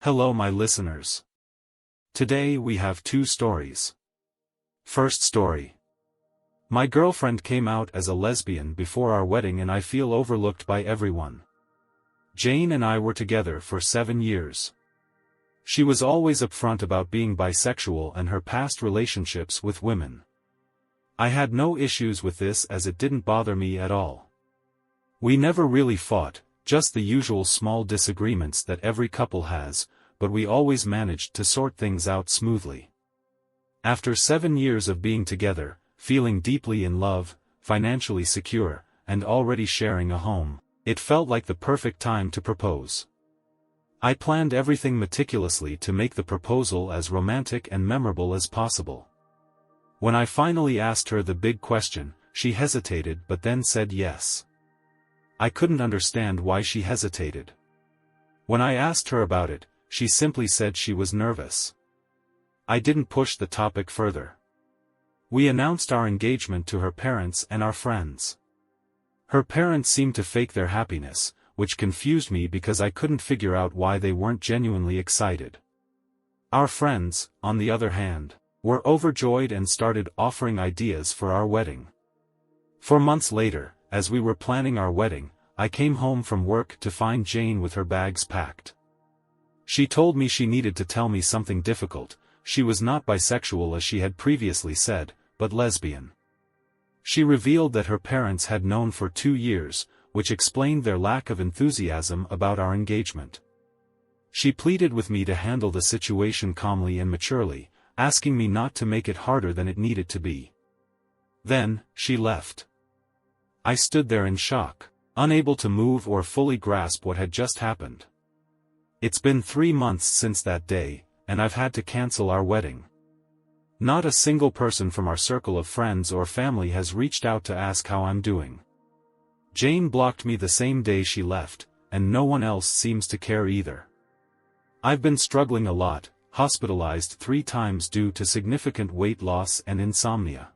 Hello my listeners. Today we have two stories. First story. My girlfriend came out as a lesbian before our wedding and I feel overlooked by everyone. Jane and I were together for 7 years. She was always upfront about being bisexual and her past relationships with women. I had no issues with this as it didn't bother me at all. We never really fought, just the usual small disagreements that every couple has, but we always managed to sort things out smoothly. After 7 years of being together, feeling deeply in love, financially secure, and already sharing a home, it felt like the perfect time to propose. I planned everything meticulously to make the proposal as romantic and memorable as possible. When I finally asked her the big question, she hesitated but then said yes. I couldn't understand why she hesitated. When I asked her about it, she simply said she was nervous. I didn't push the topic further. We announced our engagement to her parents and our friends. Her parents seemed to fake their happiness, which confused me because I couldn't figure out why they weren't genuinely excited. Our friends, on the other hand, were overjoyed and started offering ideas for our wedding. 4 months later, as we were planning our wedding, I came home from work to find Jane with her bags packed. She told me she needed to tell me something difficult. She was not bisexual as she had previously said, but lesbian. She revealed that her parents had known for 2 years, which explained their lack of enthusiasm about our engagement. She pleaded with me to handle the situation calmly and maturely, asking me not to make it harder than it needed to be. Then, she left. I stood there in shock, unable to move or fully grasp what had just happened. It's been 3 months since that day, and I've had to cancel our wedding. Not a single person from our circle of friends or family has reached out to ask how I'm doing. Jane blocked me the same day she left, and no one else seems to care either. I've been struggling a lot, hospitalized 3 times due to significant weight loss and insomnia.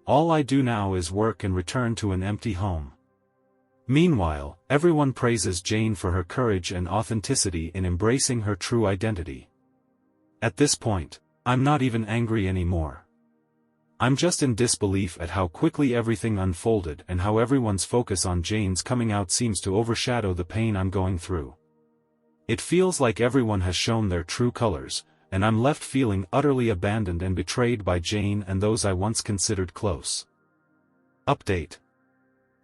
All I do now is work and return to an empty home. Meanwhile, everyone praises Jane for her courage and authenticity in embracing her true identity. At this point, I'm not even angry anymore. I'm just in disbelief at how quickly everything unfolded and how everyone's focus on Jane's coming out seems to overshadow the pain I'm going through. It feels like everyone has shown their true colors, and I'm left feeling utterly abandoned and betrayed by Jane and those I once considered close. Update.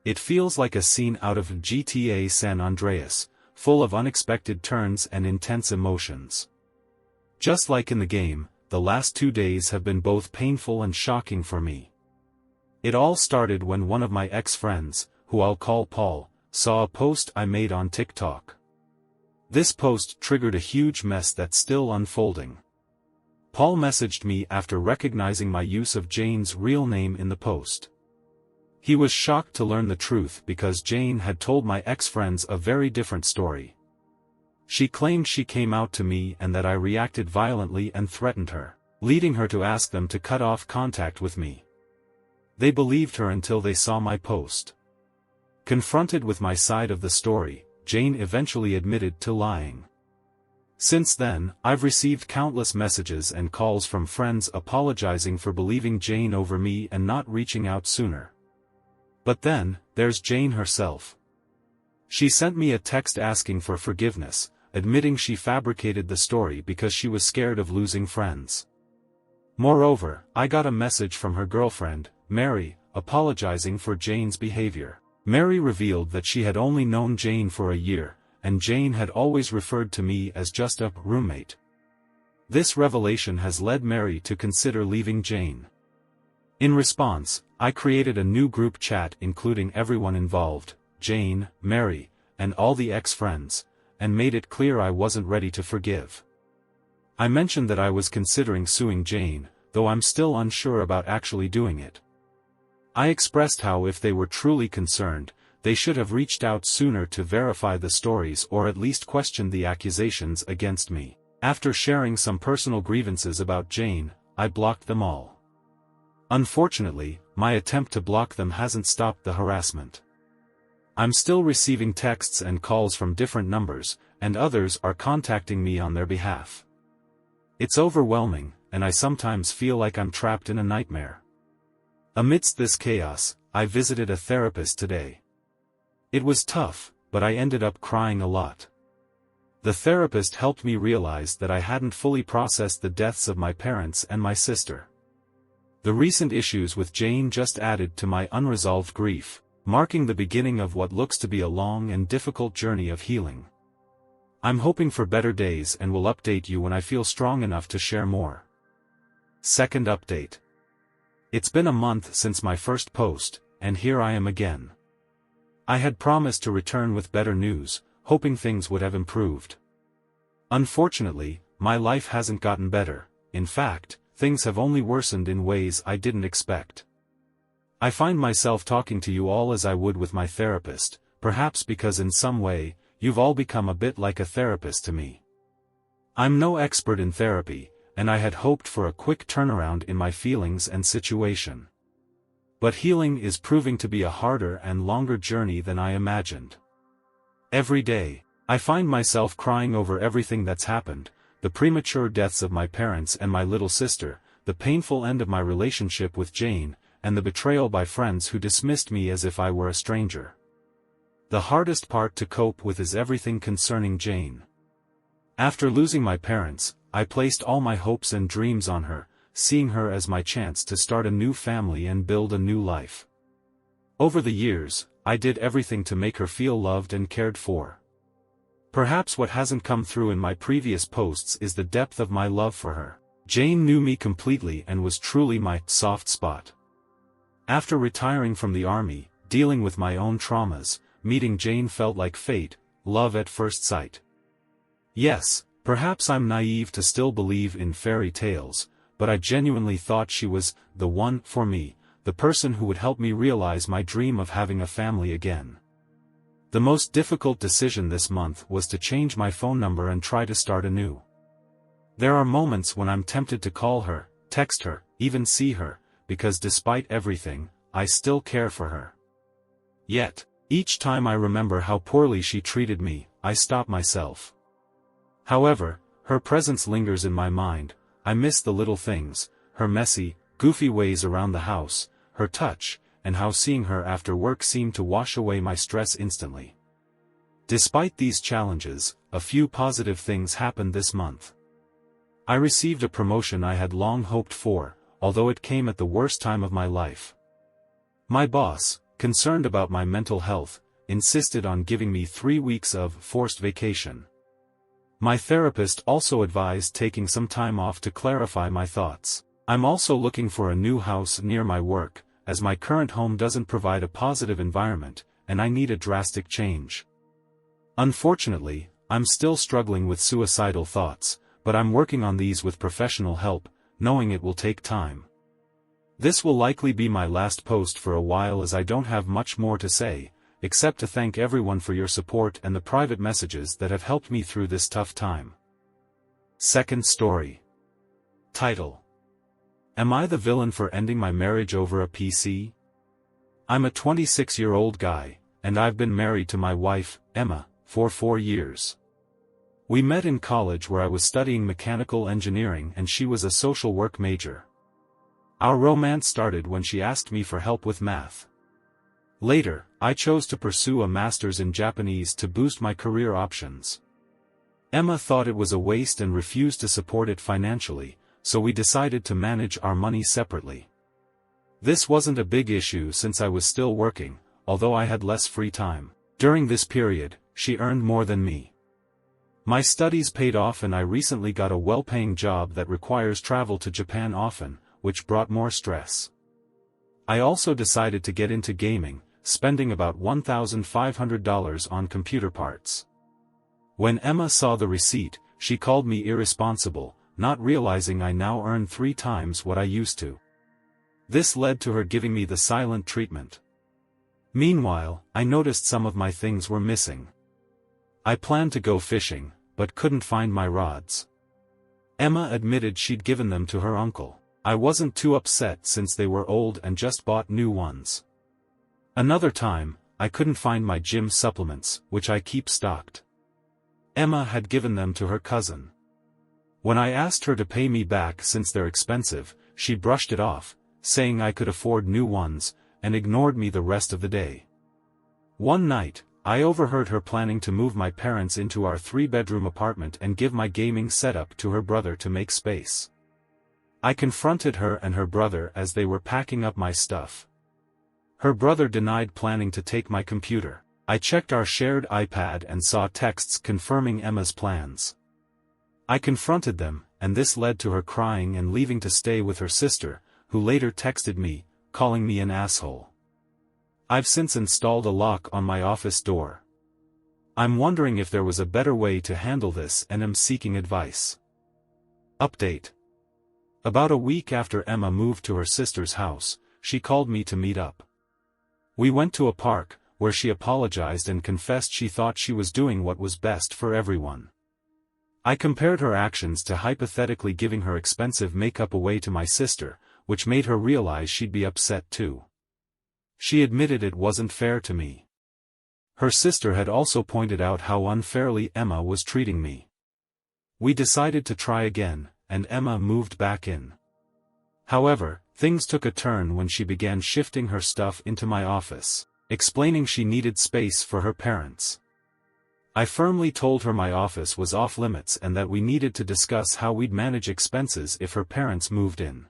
It feels like a scene out of GTA San Andreas, full of unexpected turns and intense emotions. Just like in the game, the last 2 days have been both painful and shocking for me. It all started when one of my ex-friends, who I'll call Paul, saw a post I made on TikTok. This post triggered a huge mess that's still unfolding. Paul messaged me after recognizing my use of Jane's real name in the post. He was shocked to learn the truth because Jane had told my ex-friends a very different story. She claimed she came out to me and that I reacted violently and threatened her, leading her to ask them to cut off contact with me. They believed her until they saw my post. Confronted with my side of the story, Jane eventually admitted to lying. Since then, I've received countless messages and calls from friends apologizing for believing Jane over me and not reaching out sooner. But then, there's Jane herself. She sent me a text asking for forgiveness, admitting she fabricated the story because she was scared of losing friends. Moreover, I got a message from her girlfriend, Mary, apologizing for Jane's behavior. Mary revealed that she had only known Jane for a year, and Jane had always referred to me as just a roommate. This revelation has led Mary to consider leaving Jane. In response, I created a new group chat including everyone involved, Jane, Mary, and all the ex-friends, and made it clear I wasn't ready to forgive. I mentioned that I was considering suing Jane, though I'm still unsure about actually doing it. I expressed how if they were truly concerned, they should have reached out sooner to verify the stories or at least question the accusations against me. After sharing some personal grievances about Jane, I blocked them all. Unfortunately, my attempt to block them hasn't stopped the harassment. I'm still receiving texts and calls from different numbers, and others are contacting me on their behalf. It's overwhelming, and I sometimes feel like I'm trapped in a nightmare. Amidst this chaos, I visited a therapist today. It was tough, but I ended up crying a lot. The therapist helped me realize that I hadn't fully processed the deaths of my parents and my sister. The recent issues with Jane just added to my unresolved grief, marking the beginning of what looks to be a long and difficult journey of healing. I'm hoping for better days and will update you when I feel strong enough to share more. Second update. It's been a month since my first post, and here I am again. I had promised to return with better news, hoping things would have improved. Unfortunately, my life hasn't gotten better. In fact, things have only worsened in ways I didn't expect. I find myself talking to you all as I would with my therapist, perhaps because in some way, you've all become a bit like a therapist to me. I'm no expert in therapy, and I had hoped for a quick turnaround in my feelings and situation. But healing is proving to be a harder and longer journey than I imagined. Every day, I find myself crying over everything that's happened, the premature deaths of my parents and my little sister, the painful end of my relationship with Jane, and the betrayal by friends who dismissed me as if I were a stranger. The hardest part to cope with is everything concerning Jane. After losing my parents, I placed all my hopes and dreams on her, seeing her as my chance to start a new family and build a new life. Over the years, I did everything to make her feel loved and cared for. Perhaps what hasn't come through in my previous posts is the depth of my love for her. Jane knew me completely and was truly my soft spot. After retiring from the army, dealing with my own traumas, meeting Jane felt like fate, love at first sight. Yes, perhaps I'm naive to still believe in fairy tales, but I genuinely thought she was the one for me, the person who would help me realize my dream of having a family again. The most difficult decision this month was to change my phone number and try to start anew. There are moments when I'm tempted to call her, text her, even see her, because despite everything, I still care for her. Yet, each time I remember how poorly she treated me, I stop myself. However, her presence lingers in my mind. I miss the little things, her messy, goofy ways around the house, her touch, and how seeing her after work seemed to wash away my stress instantly. Despite these challenges, a few positive things happened this month. I received a promotion I had long hoped for, although it came at the worst time of my life. My boss, concerned about my mental health, insisted on giving me 3 weeks of forced vacation. My therapist also advised taking some time off to clarify my thoughts. I'm also looking for a new house near my work, as my current home doesn't provide a positive environment, and I need a drastic change. Unfortunately, I'm still struggling with suicidal thoughts, but I'm working on these with professional help, knowing it will take time. This will likely be my last post for a while as I don't have much more to say, except to thank everyone for your support and the private messages that have helped me through this tough time. Second story. Title: Am I the villain for ending my marriage over a PC? I'm a 26-year-old guy, and I've been married to my wife, Emma, for 4 years. We met in college where I was studying mechanical engineering and she was a social work major. Our romance started when she asked me for help with math. Later, I chose to pursue a master's in Japanese to boost my career options. Emma thought it was a waste and refused to support it financially, so we decided to manage our money separately. This wasn't a big issue since I was still working, although I had less free time. During this period, she earned more than me. My studies paid off and I recently got a well-paying job that requires travel to Japan often, which brought more stress. I also decided to get into gaming, spending about $1,500 on computer parts. When Emma saw the receipt, she called me irresponsible, not realizing I now earn 3 times what I used to. This led to her giving me the silent treatment. Meanwhile, I noticed some of my things were missing. I planned to go fishing, but couldn't find my rods. Emma admitted she'd given them to her uncle. I wasn't too upset since they were old and just bought new ones. Another time, I couldn't find my gym supplements, which I keep stocked. Emma had given them to her cousin. When I asked her to pay me back since they're expensive, she brushed it off, saying I could afford new ones, and ignored me the rest of the day. One night, I overheard her planning to move my parents into our 3-bedroom apartment and give my gaming setup to her brother to make space. I confronted her and her brother as they were packing up my stuff. Her brother denied planning to take my computer. I checked our shared iPad and saw texts confirming Emma's plans. I confronted them, and this led to her crying and leaving to stay with her sister, who later texted me, calling me an asshole. I've since installed a lock on my office door. I'm wondering if there was a better way to handle this and am seeking advice. Update. About a week after Emma moved to her sister's house, she called me to meet up. We went to a park, where she apologized and confessed she thought she was doing what was best for everyone. I compared her actions to hypothetically giving her expensive makeup away to my sister, which made her realize she'd be upset too. She admitted it wasn't fair to me. Her sister had also pointed out how unfairly Emma was treating me. We decided to try again, and Emma moved back in. However, things took a turn when she began shifting her stuff into my office, explaining she needed space for her parents. I firmly told her my office was off limits and that we needed to discuss how we'd manage expenses if her parents moved in.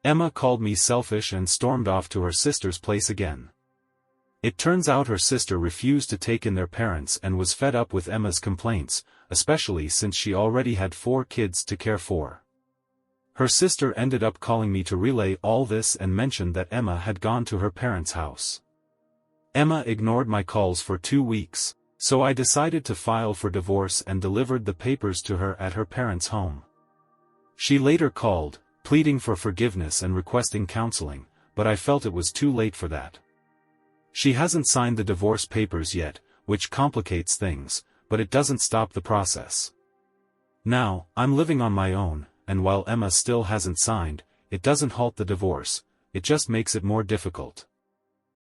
Emma called me selfish and stormed off to her sister's place again. It turns out her sister refused to take in their parents and was fed up with Emma's complaints, especially since she already had 4 kids to care for. Her sister ended up calling me to relay all this and mentioned that Emma had gone to her parents' house. Emma ignored my calls for 2 weeks, so I decided to file for divorce and delivered the papers to her at her parents' home. She later called, pleading for forgiveness and requesting counseling, but I felt it was too late for that. She hasn't signed the divorce papers yet, which complicates things, but it doesn't stop the process. Now, I'm living on my own, and while Emma still hasn't signed, it doesn't halt the divorce, it just makes it more difficult.